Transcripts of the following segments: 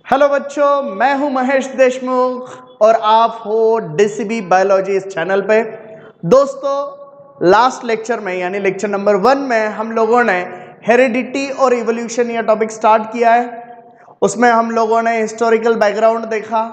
Hello बच्चों, मैं हूं महेश देशमुख और आप हो डीसीबी बायोलॉजी इस चैनल पे। दोस्तों, लास्ट लेक्चर में यानी लेक्चर नंबर 1 में हम लोगों ने हेरिडिटी और इवोल्यूशन यह टॉपिक स्टार्ट किया है। उसमें हम लोगों ने हिस्टोरिकल बैकग्राउंड देखा,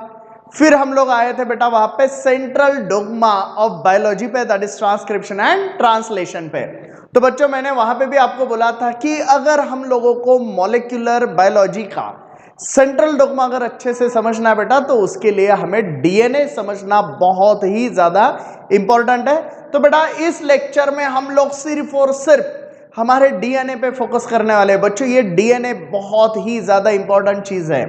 फिर हम लोग आए थे बेटा वहां पे सेंट्रल डोग्मा ऑफ बायोलॉजी पे, that is transcription and translation पे। तो बच्चों, मैंने वहां पे भी आपको बोला था कि अगर हम लोगों को मॉलिक्यूलर बायोलॉजी का सेंट्रल डोग्मा अगर अच्छे से समझना है बेटा, तो उसके लिए हमें डीएनए समझना बहुत ही ज्यादा इंपॉर्टेंट है। तो बेटा इस लेक्चर में हम लोग सिर्फ और सिर्फ हमारे डीएनए पे फोकस करने वाले हैं। बच्चों, ये डीएनए बहुत ही ज्यादा इंपॉर्टेंट चीज है।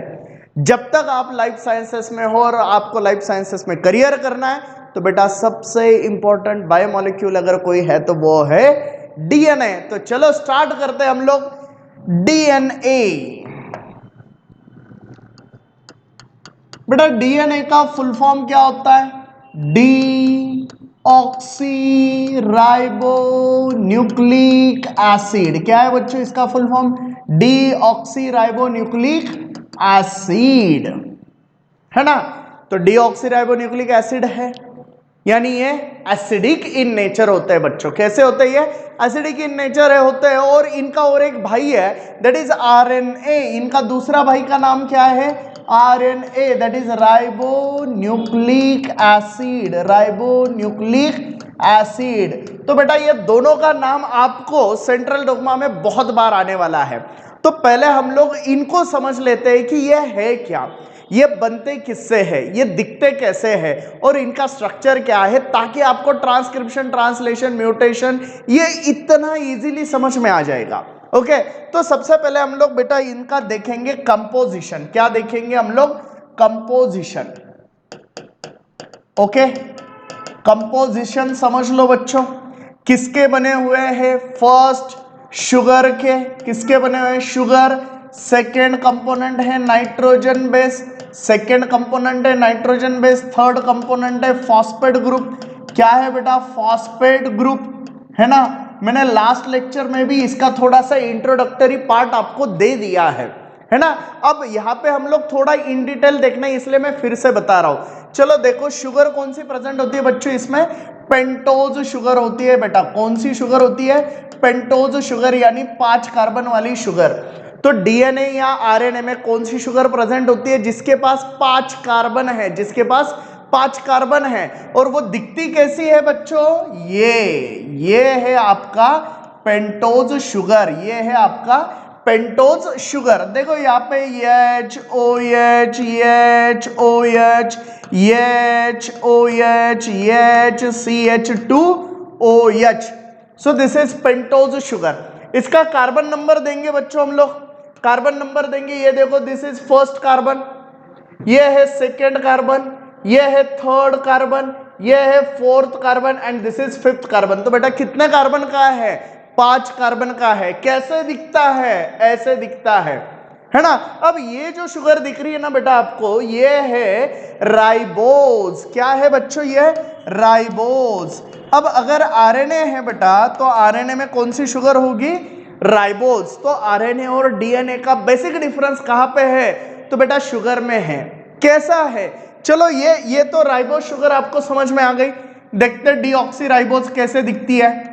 जब तक आप लाइफ साइंसेस में हो और आपको लाइफ साइंसेस में करियर करना है, तो बेटा सबसे इंपॉर्टेंट बायोमोलिक्यूल अगर कोई है तो वो है डीएनए। तो चलो स्टार्ट करते हैं हम लोग। डीएनए बेटा, डीएनए का फुल फॉर्म क्या होता है? D oxy ribo nucleic acid. क्या है बच्चों इसका full form? D oxy ribo nucleic acid, है ना। तो D oxy ribo nucleic acid है, यानी ये एसिडिक इन नेचर होते हैं बच्चों। कैसे होते हैं ये? एसिडिक इन नेचर है होते हैं। और इनका और एक भाई है, दैट इज आरएनए। इनका दूसरा भाई का नाम क्या है? RNA, that is ribo nucleic acid. Ribo nucleic acid. तो बेटा ये दोनों का नाम आपको सेंट्रल डोग्मा में बहुत बार आने वाला है। तो पहले हम लोग इनको समझ लेते हैं कि ये है क्या, ये बनते किससे है, ये दिखते कैसे है और इनका स्ट्रक्चर क्या है, ताकि आपको ट्रांसक्रिप्शन, ट्रांसलेशन, म्यूटेशन ये इतना इजीली समझ में आ जाएगा। ओके, तो सबसे पहले हम लोग बेटा इनका देखेंगे कंपोजिशन। क्या देखेंगे हम लोग? कंपोजिशन। ओके, कंपोजिशन समझ लो बच्चों। किसके बने हुए हैं? फर्स्ट शुगर के। किसके बने हुए हैं? शुगर। सेकेंड कंपोनेंट है नाइट्रोजन बेस। सेकेंड कंपोनेंट है नाइट्रोजन बेस। थर्ड कंपोनेंट है फॉस्फेट ग्रुप। क्या है बेटा? फॉस्फेट ग्रुप, है ना। मैंने लास्ट लेक्चर में भी इसका थोड़ा सा इंट्रोडक्टरी पार्ट आपको दे दिया है ना। अब यहाँ पे हम लोग थोड़ा इन डिटेल देखना है, इसलिए मैं फिर से बता रहा हूं। चलो देखो, शुगर कौन सी प्रेजेंट होती है बच्चों इसमें? पेंटोज शुगर होती है बेटा। कौन सी शुगर होती है? पेंटोज शुगर, यानी 5 कार्बन वाली शुगर। तो डीएनए या आरएनए में कौन सी शुगर प्रेजेंट होती है? जिसके पास 5 कार्बन है, जिसके पास 5 कार्बन है। और वो दिखती कैसी है बच्चों? ये है आपका पेंटोज शुगर। ये है आपका पेंटोज शुगर। देखो यहाँ पे H O H H O H H O H H C H two O H. So this is pentose sugar. इसका कार्बन नंबर देंगे बच्चों हम लोग। कार्बन नंबर देंगे, ये देखो, दिस इज फर्स्ट कार्बन, ये है सेकेंड कार्बन, ये है थर्ड कार्बन, ये है fourth carbon and this is fifth carbon. तो बेटा कितने कार्बन का है? 5 कार्बन का है। कैसे दिखता है? ऐसे दिखता है ना। अब ये जो शुगर दिख रही है ना बेटा आपको, ये है राइबोज। क्या है बच्चों? ये राइबोज। अब अगर आरएनए है बेटा, तो आरएनए में कौन सी शुगर होगी? राइबोज। तो आरएनए और डीएनए का बेसिक डिफरेंस कहां पे है? तो बेटा शुगर में है। कैसा है? चलो ये तो राइबोज शुगर आपको समझ में आ गई। देखते डीऑक्सी राइबोज कैसे दिखती है।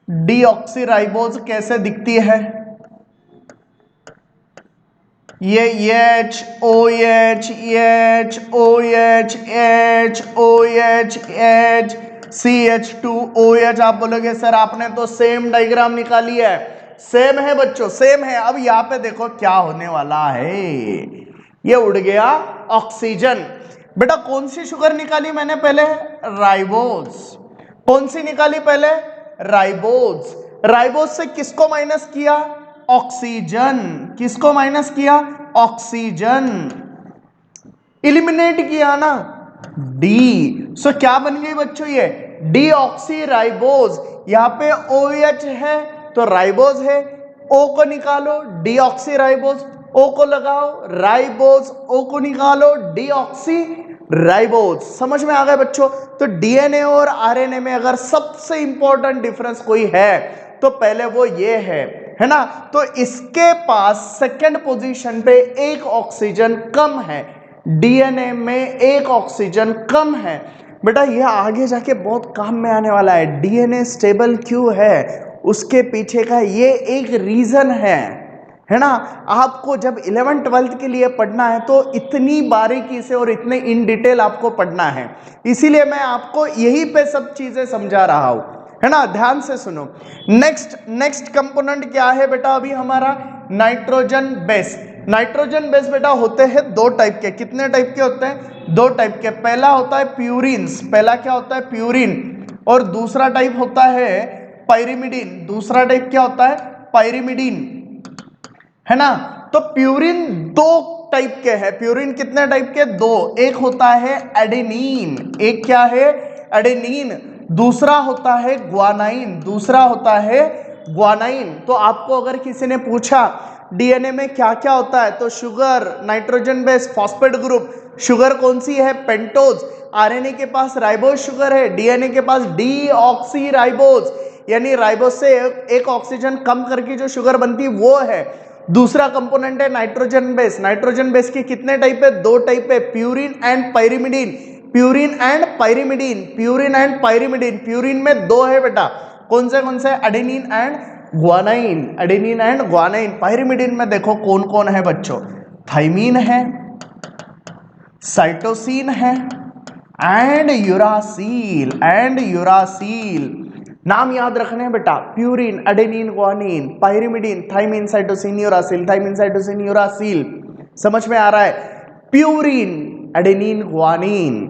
डीऑक्सी राइबोज कैसे दिखती है? ये H O H H O H H O H H C H two O H. आप बोलोगे सर आपने तो सेम डायग्राम निकाली है। सेम है बच्चों, सेम है। अब यहां पे देखो क्या होने वाला है। ये उड़ गया ऑक्सीजन। बेटा कौन सी शुगर निकाली मैंने पहले? राइबोज। कौन सी निकाली पहले? राइबोज। राइबोज से किसको माइनस किया? ऑक्सीजन। किसको माइनस किया? ऑक्सीजन। इलिमिनेट किया ना, डी। सो क्या बन गई बच्चों? ये डी ऑक्सी राइबोज। यहां पे OH है तो राइबोज है। O को निकालो, डी ऑक्सी राइबोज। O को लगाओ, राइबोज। O को निकालो, डी ऑक्सी राइबोज। समझ में आ गए बच्चों? तो डीएनए और आरएनए में अगर सबसे इंपॉर्टेंट डिफरेंस कोई है तो पहले वो ये है है ना। तो इसके पास सेकंड पोजीशन पे एक ऑक्सीजन कम है, डीएनए में एक ऑक्सीजन कम है। बेटा ये आगे जाके बहुत काम में आने वाला है। डीएनए स्टेबल क्यों है, उसके पीछे का ये एक रीजन है ना। आपको जब 11th 12th के लिए पढ़ना है तो इतनी बारीकी से और इतने इन डिटेल आपको पढ़ना है, इसीलिए मैं आपको यही पे सब चीजें समझा रहा हूं, है ना। ध्यान से सुनो। नेक्स्ट कंपोनेंट क्या है बेटा अभी हमारा, नाइट्रोजन बेस। नाइट्रोजन बेस बेटा होते हैं दो टाइप के। कितने टाइप के होते हैं, दो टाइप के। पहला होता है प्यूरिन्स, पहला क्या होता है प्यूरिन, और दूसरा टाइप होता है पाइरिमिडीन। दूसरा टाइप क्या होता है, पाइरिमिडीन, है ना। तो प्यूरिन दो टाइप के हैं। प्यूरिन कितने टाइप के, दो। एक होता है एडेनिन, एक क्या है एडेनिन, दूसरा होता है ग्वानाइन, दूसरा होता है ग्वानाइन। तो आपको अगर किसी ने पूछा डीएनए में क्या क्या होता है, तो sugar, nitrogen base, phosphate group. Sugar कौन सी है, पेंटोज। आरएनए के पास राइबोज शुगर है, डीएनए के पास डीऑक्सी राइबोज, यानी राइबोज से एक ऑक्सीजन कम करके जो शुगर बनती है वो है। दूसरा कंपोनेंट है नाइट्रोजन बेस। नाइट्रोजन बेस के कितने टाइप है, दो टाइप है, purine and pyrimidine. Purine and pyrimidine, purine and pyrimidine. Purine में दो है बेटा, कौन से adenine and guanine, adenine and guanine. Pyrimidine में देखो कौन कौन है बच्चों, थाइमीन है, साइटोसिन है, एंड यूरासिल, नाम याद रखने बेटा, purine, adenine, guanine, pyrimidine, thymine, cytosine, uracil, thymine, cytosine, uracil. समझ में आ रहा है, purine, adenine, guanine,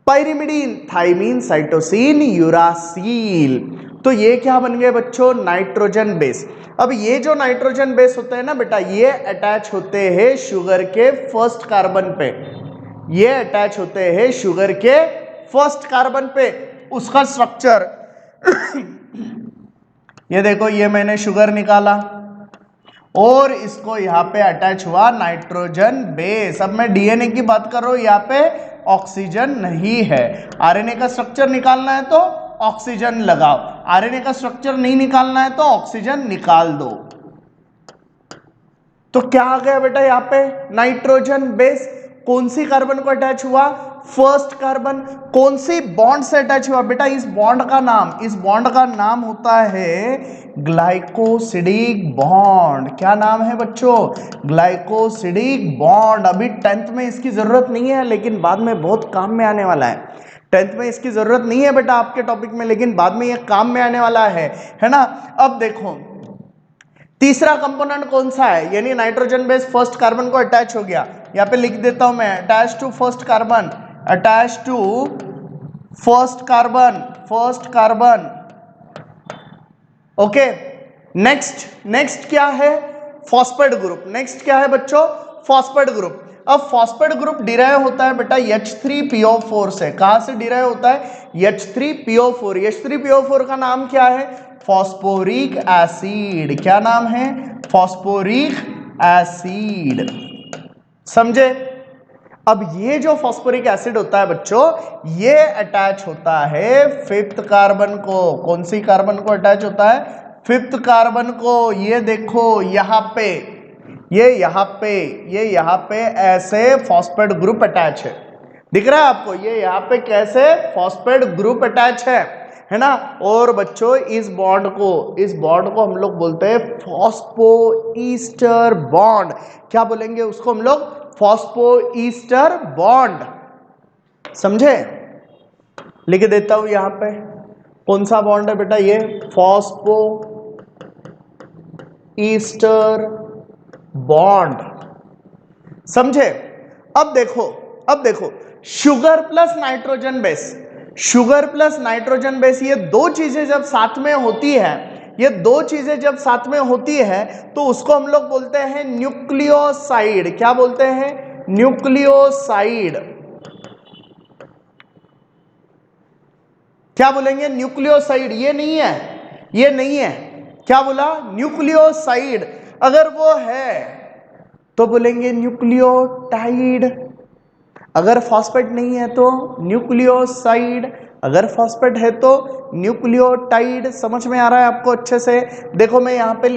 pyrimidine, thymine, cytosine, uracil. तो ये क्या बन गए बच्चों, नाइट्रोजन बेस। अब ये जो नाइट्रोजन बेस होते हैं ना बेटा, ये अटैच होते हैं शुगर के फर्स्ट कार्बन पे, ये अटैच होते हैं शुगर के फर्स्ट कार्बन पे। उसका स्ट्रक्चर ये देखो, ये मैंने शुगर निकाला और इसको यहां पे अटैच हुआ नाइट्रोजन बेस। अब मैं डीएनए की बात कर रहा हूं, यहां पे ऑक्सीजन नहीं है। आरएनए का स्ट्रक्चर निकालना है तो ऑक्सीजन लगाओ, आरएनए का स्ट्रक्चर नहीं निकालना है तो ऑक्सीजन निकाल दो। तो क्या आ गया बेटा यहां पे, नाइट्रोजन बेस। कौन सी कार्बन को अटैच हुआ, फर्स्ट कार्बन। कौन सी बॉन्ड से अटैच हुआ बेटा, इस बॉन्ड का नाम होता है ग्लाइकोसिडिक बॉन्ड। क्या नाम है बच्चों, ग्लाइकोसिडिक बॉन्ड। अभी 10th में इसकी जरूरत नहीं है, लेकिन बाद में बहुत काम में आने वाला है। 10th में इसकी जरूरत नहीं है बेटा आपके टॉपिक में, लेकिन बाद में यह काम में आने वाला है ना। अब देखो तीसरा कंपोनेंट कौन सा है, यानी नाइट्रोजन बेस फर्स्ट कार्बन को अटैच हो गया। यहां पे लिख देता हूं मैं, attach to first carbon, attach to first carbon. Okay, next क्या है, फॉस्फेट ग्रुप। नेक्स्ट क्या है बच्चों, फॉस्फेट ग्रुप। अब फॉस्फेट ग्रुप डिराइव होता है बेटा H3PO4 से। कहां से डिराइव होता है, H3PO4। H3PO4 का नाम क्या है, फॉस्फोरिक एसिड। क्या नाम है, फॉस्फोरिक एसिड। समझे। अब ये जो फॉस्फोरिक एसिड होता है बच्चों, ये अटैच होता है फिफ्थ कार्बन को। कौन सी कार्बन को अटैच होता है, फिफ्थ कार्बन को। ये देखो यहां पे, ये यहां पे ऐसे फॉस्फेट ग्रुप अटैच है, दिख रहा है आपको, ये यहां पे कैसे फॉस्फेट ग्रुप अटैच है ना। और बच्चों इस बॉन्ड को हम लोग बोलते हैं फॉस्फोईस्टर बॉन्ड। क्या बोलेंगे उसको हम लोग, फॉस्फोईस्टर बॉन्ड। समझे, लिख देता हूं यहां पे, कौन सा बॉन्ड है बेटा, ये फॉस्फोईस्टर बॉन्ड। समझे। अब देखो शुगर प्लस नाइट्रोजन बेस, ये दो चीजें जब साथ में होती है, तो उसको हम लोग बोलते हैं न्यूक्लियोसाइड। क्या बोलते हैं, न्यूक्लियोसाइड। क्या बोलेंगे, न्यूक्लियोसाइड। ये नहीं है, क्या बोला, न्यूक्लियोसाइड। अगर वो है तो बोलेंगे न्यूक्लियोटाइड, अगर फॉस्फेट नहीं है तो न्यूक्लियोसाइड। अगर फॉस्फेट है तो न्यूक्लियोटाइड। समझ में आ रहा है आपको अच्छे से? देखो मैं यहाँ पे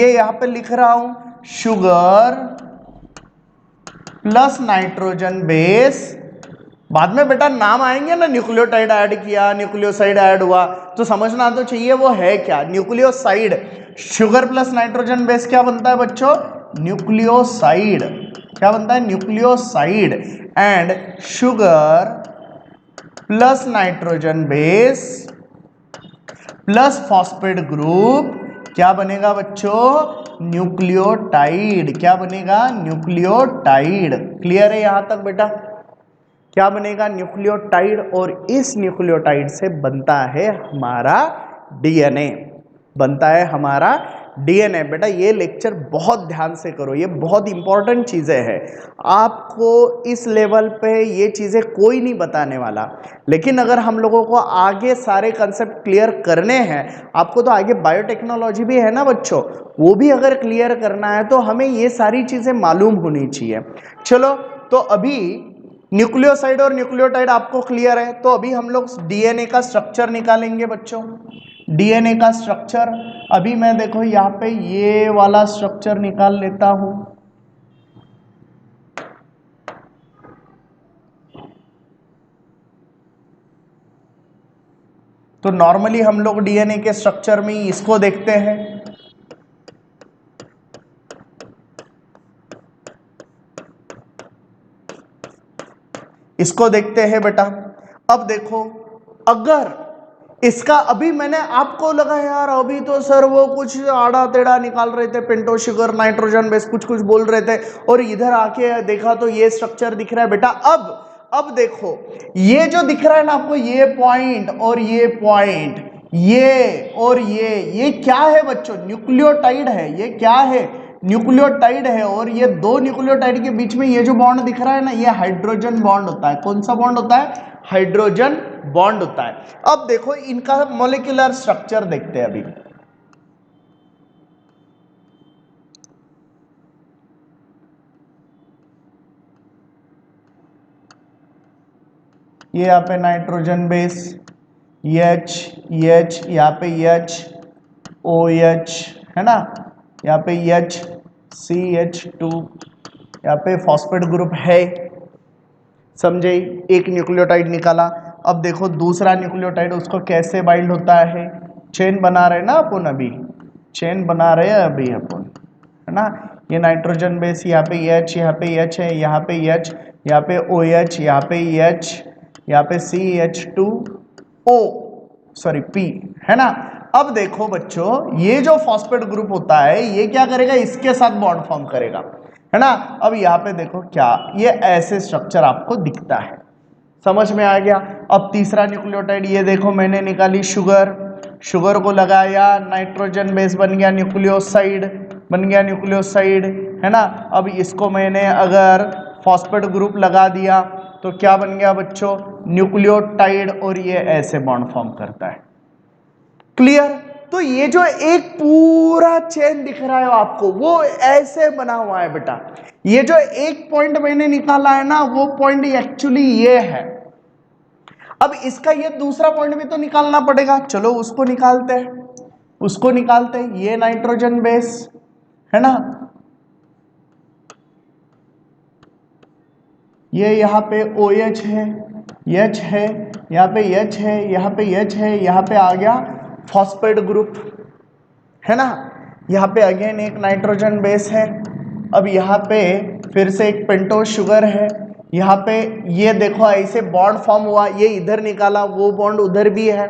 यहाँ पे लिख रहा हूं शुगर प्लस नाइट्रोजन बेस। बाद में बेटा नाम आएंगे ना, न्यूक्लियोटाइड ऐड किया, न्यूक्लियोसाइड ऐड हुआ, तो समझना तो चाहिए वो है क्या। Nucleoside, sugar plus nitrogen base क्या बनता है बच्चों? न्यूक्लियोसाइड। क्या बनता है? Nucleoside. And sugar plus nitrogen base plus phosphate group क्या बनेगा बच्चों? न्यूक्लियोटाइड। क्या बनेगा? न्यूक्लियोटाइड। क्लियर है यहां तक बेटा? क्या बनेगा? न्यूक्लियोटाइड। और इस न्यूक्लियोटाइड से बनता है हमारा डीएनए। बनता है हमारा डीएनए। बेटा ये लेक्चर बहुत ध्यान से करो, ये बहुत इंपॉर्टेंट चीजें हैं। आपको इस लेवल पे ये चीजें कोई नहीं बताने वाला, लेकिन अगर हम लोगों को आगे सारे कंसेप्ट क्लियर करने हैं, आपको तो आगे बायोटेक्नोलॉजी भी है ना बच्चों, वो भी अगर क्लियर करना है तो हमें ये सारी चीजें मालूम होनी चाहिए। चलो तो अभी न्यूक्लियोसाइड और न्यूक्लियोटाइड आपको क्लियर है, तो अभी हम लोग डीएनए का स्ट्रक्चर निकालेंगे बच्चों। डीएनए का स्ट्रक्चर अभी मैं देखो यहाँ पे ये वाला स्ट्रक्चर निकाल लेता हूं। तो नॉर्मली हम लोग डीएनए के स्ट्रक्चर में इसको देखते हैं। इसको देखते हैं बेटा। अब देखो, अगर इसका अभी मैंने आपको लगा यार अभी तो सर वो कुछ आड़ा टेढ़ा निकाल रहे थे, पेंटो शुगर नाइट्रोजन बेस कुछ कुछ बोल रहे थे, और इधर आके देखा तो ये स्ट्रक्चर दिख रहा है बेटा। अब देखो ये जो दिख रहा है ना आपको, ये पॉइंट और ये पॉइंट, ये और ये क्या है बच्चों? न्यूक्लियोटाइड है। ये क्या है? न्यूक्लियोटाइड है। और ये दो न्यूक्लियोटाइड के बीच में ये जो बॉन्ड दिख रहा है ना, ये हाइड्रोजन बॉन्ड होता है। कौन सा बॉन्ड होता है? हाइड्रोजन बॉन्ड होता है। अब देखो इनका मॉलिक्यूलर स्ट्रक्चर देखते हैं अभी। ये यहाँ पे नाइट्रोजन बेस H यहाँ पे H OH है ना, यहाँ पे HCH2, यहाँ पे फॉस्फेट ग्रुप है। समझे? एक न्यूक्लियोटाइड निकाला। अब देखो दूसरा न्यूक्लियोटाइड, उसको कैसे बाइंड होता है? चेन बना रहे ना अपन, अभी चेन बना रहे हैं अभी अपन, है ना। ये नाइट्रोजन बेस, यहाँ पे H, यहाँ पे H है, यहाँ पे H, यहाँ पे OH, यहाँ पे H, यहाँ पे CH2O सॉरी P, है ना। अब देखो बच्चों ये जो फॉस्फेट ग्रुप होता है ये क्या करेगा? इसके साथ बॉन्ड फॉर्म करेगा, है ना। अब यहाँ पे देखो क्या, ये ऐसे स्ट्रक्चर आपको दिखता है। समझ में आ गया? अब तीसरा न्यूक्लियोटाइड ये देखो मैंने निकाली शुगर, शुगर को लगाया, नाइट्रोजन बेस बन गया न्यूक्लियोसाइड, बन गया न्यूक्लियोसाइड, है ना। अब इसको मैंने अगर फॉस्फेट ग्रुप लगा दिया तो क्या बन गया बच्चों? न्यूक्लियोटाइड। और ये ऐसे बॉन्ड फॉर्म करता है। क्लियर? तो ये जो एक पूरा चेन दिख रहा है आपको, वो ऐसे बना हुआ है बेटा। ये जो एक पॉइंट मैंने निकाला है ना, वो पॉइंट एक्चुअली ये है। अब इसका ये दूसरा पॉइंट भी तो निकालना पड़ेगा। चलो उसको निकालते हैं, उसको निकालते हैं। ये नाइट्रोजन बेस है ना, ये यहाँ पे OH है, H है, यहाँ पे H है, यहाँ पे H है, यहाँ पे आ गया फॉस्फेट ग्रुप, है ना। यहाँ पे अगेन एक नाइट्रोजन बेस है। अब यहाँ पे फिर से एक पेंटोज शुगर है। यहाँ पे ये देखो ऐसे बॉन्ड फॉर्म हुआ, ये इधर निकाला, वो बॉन्ड उधर भी है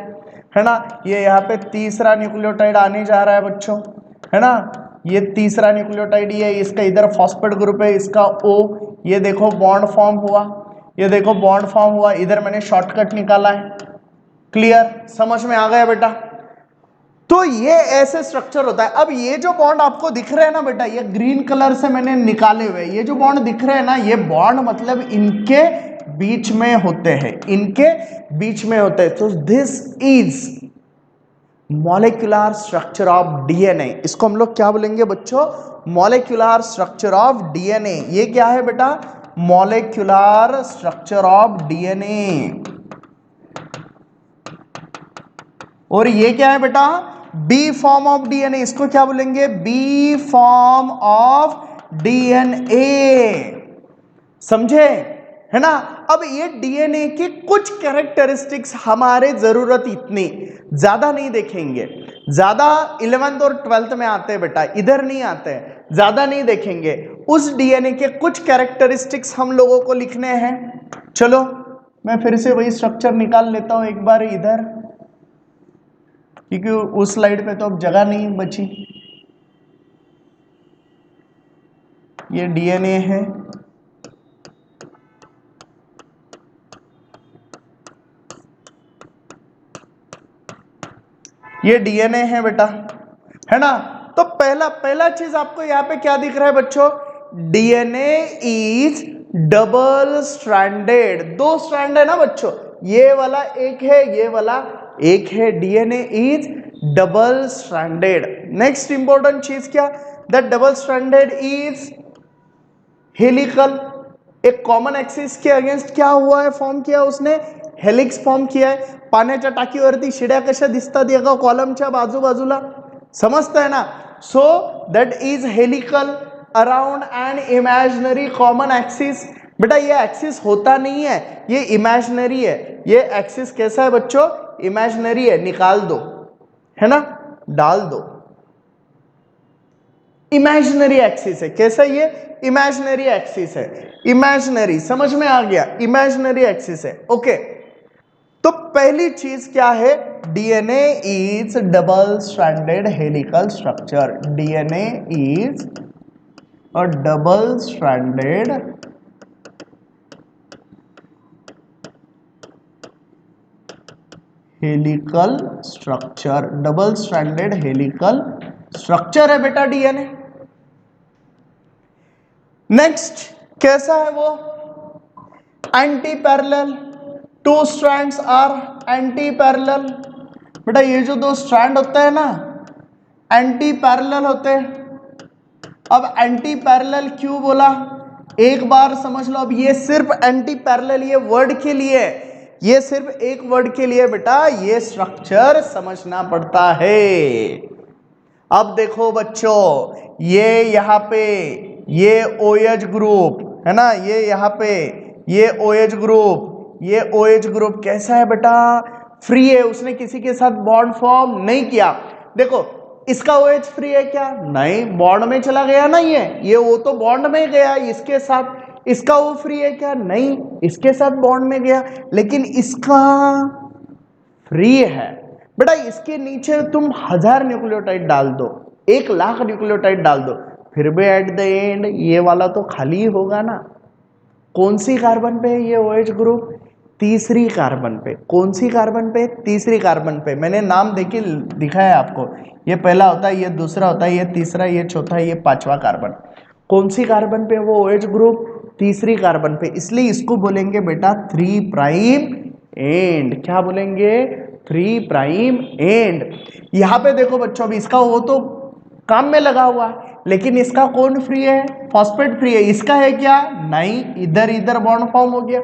ना। ये यहाँ पे तीसरा न्यूक्लियोटाइड आने जा रहा है बच्चों, है ना। ये तीसरा न्यूक्लियोटाइड ये, इसका इधर फॉस्फेट ग्रुप है, इसका O, ये देखो बॉन्ड फॉर्म हुआ, ये देखो बॉन्ड फॉर्म हुआ, इधर मैंने शॉर्टकट निकाला है। क्लियर? समझ में आ गया बेटा? तो ये ऐसे स्ट्रक्चर होता है। अब ये जो बॉन्ड आपको दिख रहे हैं ना बेटा, ये ग्रीन कलर से मैंने निकाले हुए, ये जो बॉन्ड दिख रहे हैं ना, ये बॉन्ड मतलब इनके बीच में होते हैं, इनके बीच में होते हैं। तो this is molecular structure of DNA. इसको हम लोग क्या बोलेंगे बच्चों? Molecular structure of DNA. ये क्या है बेटा? Molecular structure of DNA. और ये क्या है बेटा, बी फॉर्म ऑफ डीएनए, इसको क्या बोलेंगे, बी फॉर्म ऑफ डीएनए, समझे, है ना। अब ये डीएनए के कुछ कैरेक्टरिस्टिक्स हमारे जरूरत इतनी ज्यादा नहीं देखेंगे, ज्यादा 11th और 12th में आते हैं बेटा, इधर नहीं आते हैं, ज्यादा नहीं देखेंगे। उस डीएनए के कुछ कैरेक्टरिस्टिक्स हम लोगों को लिखने हैं। चलो मैं फिर से वही स्ट्रक्चर निकाल लेता हूं एक बार इधर, क्योंकि उस स्लाइड पे तो अब जगह नहीं बची। ये डीएनए है, ये डीएनए है बेटा, है ना। तो पहला चीज आपको यहां पे क्या दिख रहा है बच्चों, DNA is double stranded, 2 strand है ना बच्चों, ये वाला एक है, ये वाला एक है, DNA is double stranded. Next important चीज क्या, that double stranded is helical, एक कॉमन एक्सिस के अगेंस्ट क्या हुआ है, फॉर्म किया उसने, हेलिक्स फॉर्म किया है। पाण्याच्या टाकीवरती शिड्या कशा दिसतात एका कॉलमच्या बाजूबाजूला, समजताय ना। So that is helical around an imaginary common axis. बेटा ये एक्सिस होता नहीं है, ये इमेजिनरी है, ये एक्सिस कैसा है बच्चों, इमेजिनरी है, निकाल दो, है ना, डाल दो, इमेजिनरी एक्सिस है। कैसा, ये इमेजिनरी एक्सिस है, इमेजिनरी, समझ में आ गया, इमेजिनरी एक्सिस है, ओके। तो पहली चीज क्या है, DNA is double stranded helical structure, DNA is a double stranded helical structure, double stranded helical structure है बेटा डीएनए। नेक्स्ट कैसा है वो, antiparallel, 2 strands are antiparallel. बेटा ये जो 2 स्ट्रैंड होते हैं ना, एंटी पैरेलल होते हैं। अब एंटी पैरेलल क्यों बोला, एक बार समझ लो। अब ये सिर्फ एंटी पैरेलल, ये वर्ड के लिए है, ये सिर्फ एक वर्ड के लिए बेटा, ये स्ट्रक्चर समझना पड़ता है। अब देखो बच्चों, ये यहाँ पे ये OH ग्रुप है ना, ये यहाँ पे ये OH ग्रुप, ये OH ग्रुप कैसा है बेटा, फ्री है, उसने किसी के साथ बॉन्ड फॉर्म नहीं किया। देखो इसका OH फ्री है क्या, नहीं, बॉन्ड में चला गया ना, ये वो तो बॉन्ड में गया इसके साथ। इसका वो फ्री है क्या, नहीं, इसके साथ बॉन्ड में गया, लेकिन इसका फ्री है। बेटा इसके नीचे तुम 1000 न्यूक्लियोटाइड डाल दो, 1,00,000 न्यूक्लियोटाइड डाल दो, फिर भी एट द एंड ये वाला तो खाली ही होगा ना। कौन सी कार्बन पे है ये OH ग्रुप, तीसरी कार्बन पे। कौन सी कार्बन पे, तीसरी कार्बन पे। मैंने नाम देके दिखाया आपको, ये पहला होता है, ये दूसरा होता है, ये तीसरा, ये चौथा, ये 5वां कार्बन। कौन सी कार्बन पे वो OH ग्रुप, तीसरी कार्बन पे, इसलिए इसको बोलेंगे बेटा 3 प्राइम एंड। क्या बोलेंगे, 3 प्राइम एंड। यहां पे देखो बच्चों, अभी इसका वो तो काम में लगा हुआ है, लेकिन इसका कौन फ्री है, फॉस्फेट फ्री है। इसका है क्या, नहीं, इधर इधर बॉन्ड फॉर्म हो गया।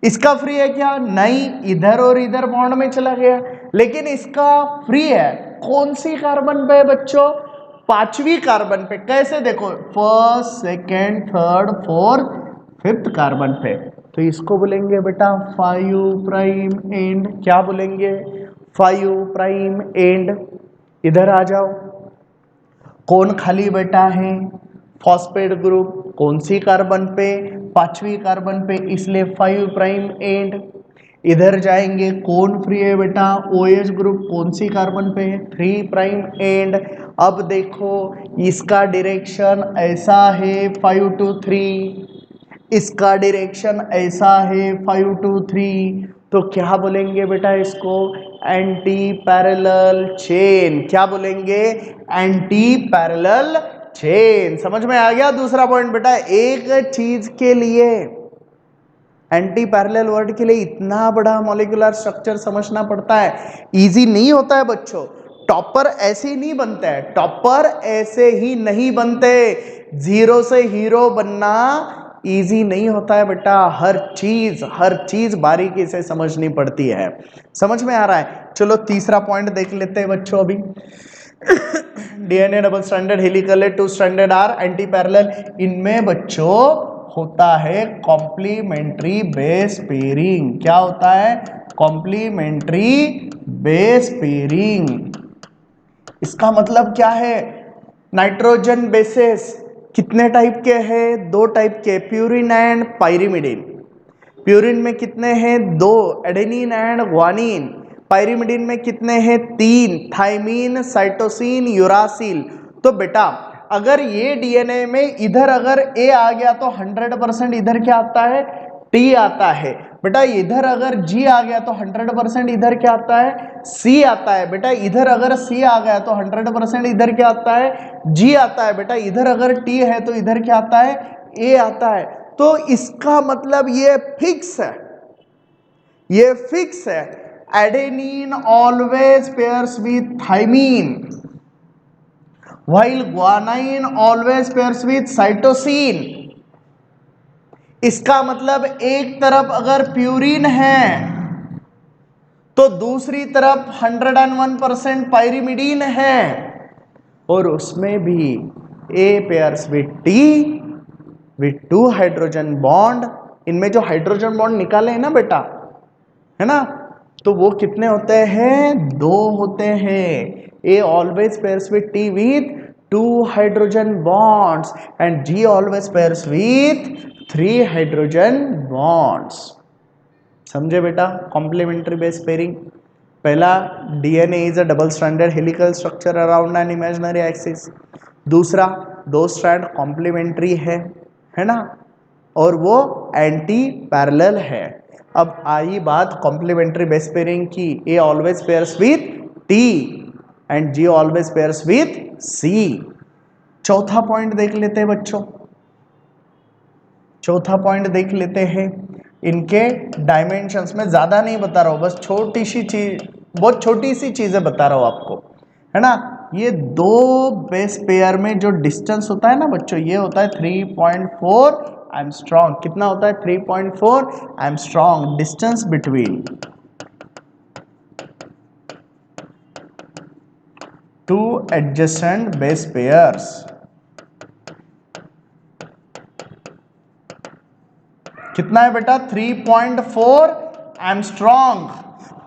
इसका फ्री है क्या, नहीं, इधर और इधर बॉन्ड में चला गया। लेकिन इसका फ्री है कौन सी कार्बन पे बच्चों, 5वीं कार्बन पे। कैसे, देखो 1st, 2nd, 3rd, 4th, 5th carbon पे। तो इसको बोलेंगे बेटा 5 प्राइम एंड। क्या बोलेंगे, 5 प्राइम एंड। इधर आ जाओ, कौन खाली बेटा है, फॉस्फेट ग्रुप। कौन सी कार्बन पे, 5वीं कार्बन पे, इसलिए 5 प्राइम एंड। इधर जाएंगे, कौन फ्री है बेटा, OH ग्रुप। कौन सी कार्बन पे है, 3 प्राइम एंड। अब देखो इसका डायरेक्शन ऐसा है 5 to 3, इसका डायरेक्शन ऐसा है 5 to 3, तो क्या बोलेंगे बेटा इसको, एंटी पैरेलल चेन। क्या बोलेंगे, एंटी पैरेलल चेन। समझ में आ गया दूसरा पॉइंट बेटा, एक चीज के लिए, एंटी पैरेलल वर्ड के लिए इतना बड़ा मॉलिक्यूलर स्ट्रक्चर समझना पड़ता है, इजी नहीं होता है बच्चों। टॉपर ऐसे ही नहीं बनते हैं, टॉपर ऐसे ही नहीं बनते। 0 से हीरो बनना इजी नहीं होता है बेटा, हर चीज बारीकी से समझनी पड़ती है। समझ में आ रहा है? चलो तीसरा पॉइंट देख लेते हैं बच्चों अभी। डीएनए डबल स्ट्रैंडेड हेलिकल है, 2 स्ट्रैंडेड आर एंटी पैरेलल। इनमें बच्चों होता है कॉम्प्लीमेंट्री बेस पेयरिंग। क्या होता है? Complementary base pairing. इसका मतलब क्या है? नाइट्रोजन बेसेस कितने टाइप के हैं? 2 टाइप के, प्यूरिन एंड पाइरिमिडिन। प्यूरिन में कितने हैं? 2, एडेनिन एंड ग्वानिन। पाइरिमिडिन में कितने हैं? 3, थाइमीन, साइटोसिन, यूरासिल। तो बेटा अगर ये डीएनए में इधर अगर ए आ गया तो 100% इधर क्या आता है? टी आता है। बेटा इधर अगर जी आ गया तो 100% इधर क्या आता है? सी आता है। बेटा इधर अगर सी आ गया तो 100% इधर क्या आता है? जी आता है। बेटा इधर अगर टी है तो इधर क्या आता है? ए आता है। तो इसका मतलब ये फिक्स है, ये फिक्स है। Adenine always pairs with thymine, while guanine always pairs with cytosine. इसका मतलब एक तरफ अगर प्यूरिन है तो दूसरी तरफ 101% पाइरिमिडीन है, और उसमें भी A pairs with T with 2 hydrogen bond. इनमें जो हाइड्रोजन बॉन्ड निकाले हैं ना बेटा, है ना, तो वो कितने होते हैं? 2 होते हैं। A always pairs with T with 2 hydrogen bonds and G always pairs with 3 hydrogen bonds. समझे बेटा? Complementary base pairing. पहला, DNA is a double stranded helical structure around an imaginary axis. दूसरा, 2 स्ट्रैंड कॉम्प्लीमेंट्री है ना, और वो anti parallel है। अब आई बात कॉम्प्लीमेंट्री बेस पेयरिंग की। A always pairs with T and G always pairs with C. चौथा पॉइंट देख लेते हैं बच्चों, चौथा पॉइंट देख लेते हैं। इनके डायमेंशंस में ज्यादा नहीं बता रहा हूं, बस छोटी सी चीज, बहुत छोटी सी चीजें बता रहा हूं आपको, है ना। ये 2 बेस पेयर में जो डिस्टेंस होता है ना बच्चों, ये होता है 3.4 एंगस्ट्रॉम। कितना होता है? 3.4 angstrom distance between 2 adjacent base pairs. कितना है बेटा? 3.4 एंगस्ट्रॉम।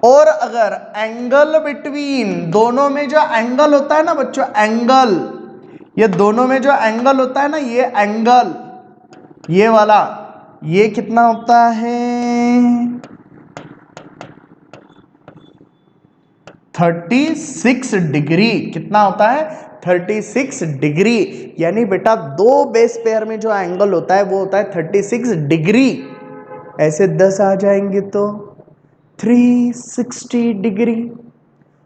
और अगर एंगल बिटवीन, दोनों में जो एंगल होता है ना बच्चों, एंगल, ये दोनों में जो एंगल होता है ना, ये एंगल, ये वाला, ये कितना होता है? 36 डिग्री। कितना होता है? 36 डिग्री। यानी बेटा 2 बेस पेयर में जो एंगल होता है वो होता है 36 डिग्री। ऐसे 10 आ जाएंगे तो 360 डिग्री।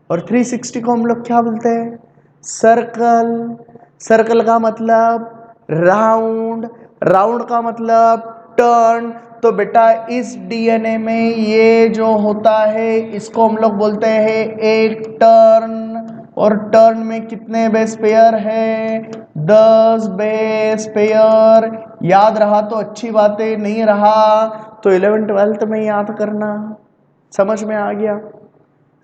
और 360 को हम लोग क्या बोलते हैं? सर्कल। सर्कल का मतलब राउंड, राउंड का मतलब टर्न। तो बेटा इस डीएनए में ये जो होता है इसको हम लोग बोलते हैं एक टर्न। और टर्न में कितने बेस पेयर है? 10 बेस पेयर। याद रहा तो अच्छी बात है, नहीं रहा तो 11th 12th में याद करना। समझ में आ गया?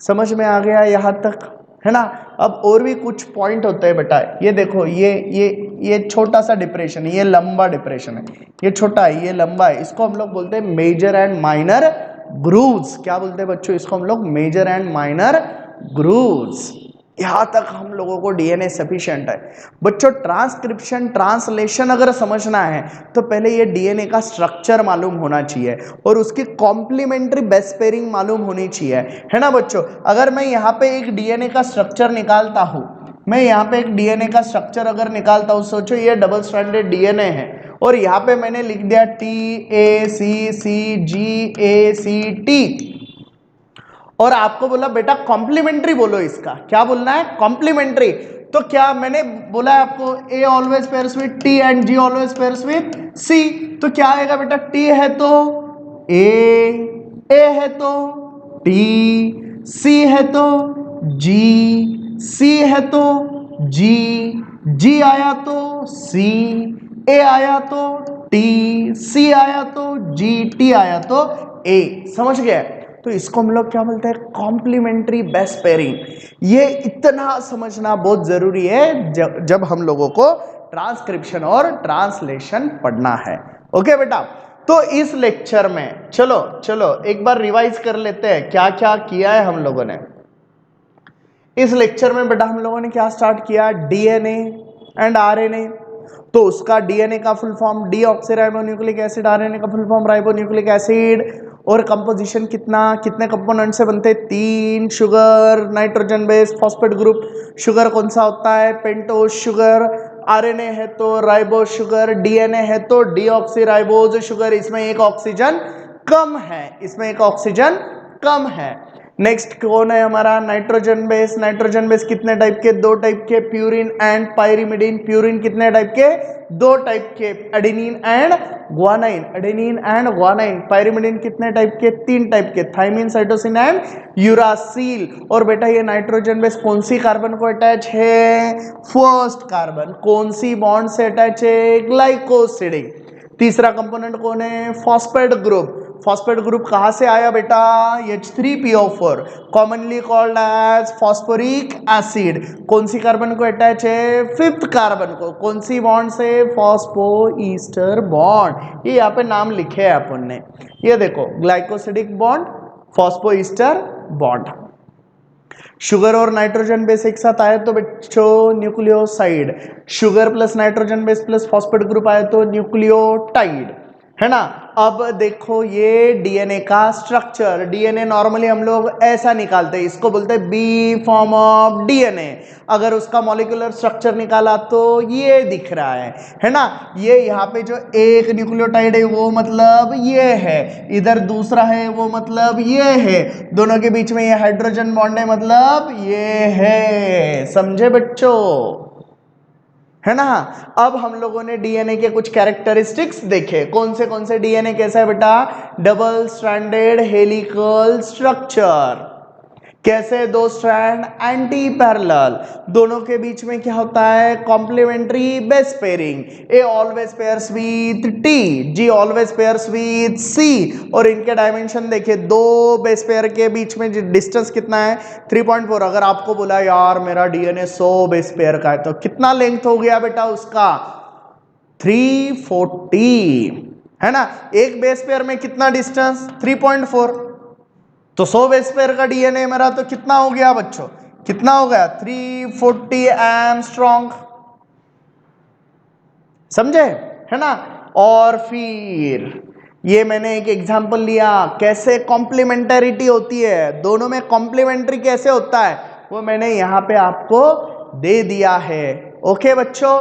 समझ में आ गया यहाँ तक, है ना। अब और भी कुछ पॉइंट होते हैं बेटा। ये देखो, ये छोटा सा डिप्रेशन है, ये लंबा डिप्रेशन है, ये छोटा है, ये लंबा है। इसको हम लोग बोलते हैं मेजर एंड माइनर ग्रूव्स। क्या बोलते हैं बच्चों? इसको हम लोग मेजर एंड माइनर ग्रूव्स। यहां तक हम लोगों को डीएनए सफिशिएंट है बच्चों। ट्रांसक्रिप्शन, ट्रांसलेशन अगर समझना है तो पहले ये डीएनए का स्ट्रक्चर मालूम होना चाहिए और उसकी कॉम्प्लीमेंट्री बेस पेयरिंग मालूम होनी चाहिए, है ना बच्चों। अगर मैं यहाँ पे एक डीएनए का स्ट्रक्चर निकालता हूं, मैं यहाँ पे एक डीएनए का स्ट्रक्चर अगर निकालता हूं, सोचो ये डबल स्ट्रैंडेड डीएनए है और यहाँ पे मैंने लिख दिया TACCGACT और आपको बोला बेटा कॉम्प्लीमेंट्री बोलो। इसका क्या बोलना है? कॉम्प्लीमेंट्री। तो क्या मैंने बोला है आपको? A always pairs with T and G always pairs with C. तो क्या आएगा बेटा? टी है तो ए है तो टी, सी है तो जी, सी है तो जी, जी आया तो सी, ए आया तो टी, सी आया तो जी, टी आया तो ए। समझ गए? तो इसको हम लोग क्या बोलते हैं? Complementary base pairing. ये इतना समझना बहुत जरूरी है जब हम लोगों को ट्रांसक्रिप्शन और ट्रांसलेशन पढ़ना है। ओके बेटा, तो इस लेक्चर में चलो एक बार रिवाइज कर लेते हैं क्या क्या किया है हम लोगों ने। इस लेक्चर में बेटा हम लोगों ने क्या स्टार्ट किया? DNA and RNA. तो उसका डीएनए का full form deoxyribonucleic acid, RNA का फुल फॉर्म राइबोन्यूक्लिक एसिड। और कंपोजिशन कितने कंपोनेंट से बनते हैं? 3, sugar, nitrogen base, phosphate group. Sugar कौन सा होता है? Pentose sugar. आरएनए है तो राइबोज शुगर, डीएनए है तो डीऑक्सीराइबोज शुगर। इसमें एक ऑक्सीजन कम है। नेक्स्ट कौन है हमारा? Nitrogen base. नाइट्रोजन बेस कितने टाइप के? 2 टाइप के, प्यूरिन एंड पायरिमिडिन। प्यूरिन कितने टाइप के? 2 टाइप के, एडेनिन एंड ग्वानाइन। पायरिमिडिन कितने टाइप के? 3 टाइप के, थाइमिन, साइटोसिन एंड यूरासिल। और बेटा ये नाइट्रोजन बेस कौन सी कार्बन को अटैच है? First carbon. कौन सी बॉन्ड से अटैच है? ग्लाइकोसिडिक। तीसरा कंपोनेंट कौन है? Phosphate group. फॉस्फेट ग्रुप कहां से आया बेटा? H3PO4, commonly called as phosphoric acid. कौन सी कार्बन को अटैच है? 5th कार्बन को। कौन सी बॉन्ड से? Phospho ester bond. ये यहाँ पे नाम लिखे हैं अपन ने, ये देखो, glycosidic bond, phospho ester bond. Sugar और नाइट्रोजन बेस एक साथ आए तो बच्चों nucleoside. Sugar plus nitrogen base plus phosphate group आए तो न्यूक्लियोटाइड, है ना। अब देखो ये डीएनए का स्ट्रक्चर। डीएनए नॉर्मली हम लोग ऐसा निकालते हैं, इसको बोलते हैं बी फॉर्म ऑफ डीएनए। अगर उसका मॉलिक्यूलर स्ट्रक्चर निकाला तो ये दिख रहा है ना। ये यहाँ पे जो एक न्यूक्लियोटाइड है वो मतलब ये है, इधर दूसरा है वो मतलब ये है, दोनों के बीच में ये हाइड्रोजन बॉन्ड है मतलब ये है। समझे बच्चों? है ना। अब हम लोगों ने डीएनए के कुछ कैरेक्टरिस्टिक्स देखे। कौन से डीएनए कैसा है बेटा? Double stranded helical structure. कैसे? 2 स्ट्रैंड एंटी पैरेलल, दोनों के बीच में क्या होता है? Complementary base pairing. A always pairs with T, G always pairs with C. और इनके डायमेंशन देखिए, 2 बेस पेयर के बीच में डिस्टेंस कितना है? 3.4। अगर आपको बोला यार मेरा डीएनए 100 बेस पेयर का है तो कितना लेंथ हो गया बेटा उसका? 340, है ना। एक बेस पेयर में कितना डिस्टेंस? 3.4। तो 100 बेस पेयर का डीएनए मेरा तो कितना हो गया बच्चों? कितना हो गया? 340 एंगस्ट्रॉम। समझे? है ना। और फिर ये मैंने एक एग्जांपल लिया, कैसे कॉम्प्लीमेंटरिटी होती है, दोनों में कॉम्प्लीमेंट्री कैसे होता है वो मैंने यहां पे आपको दे दिया है। ओके बच्चों,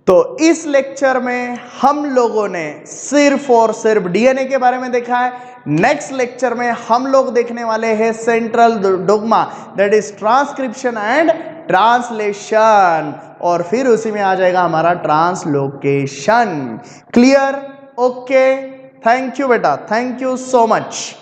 तो इस लेक्चर में हम लोगों ने सिर्फ और सिर्फ डीएनए के बारे में देखा है। नेक्स्ट लेक्चर में हम लोग देखने वाले हैं central dogma, that is transcription and translation, और फिर उसी में आ जाएगा हमारा translocation. Clear? Okay, thank you बेटा, थैंक यू सो मच।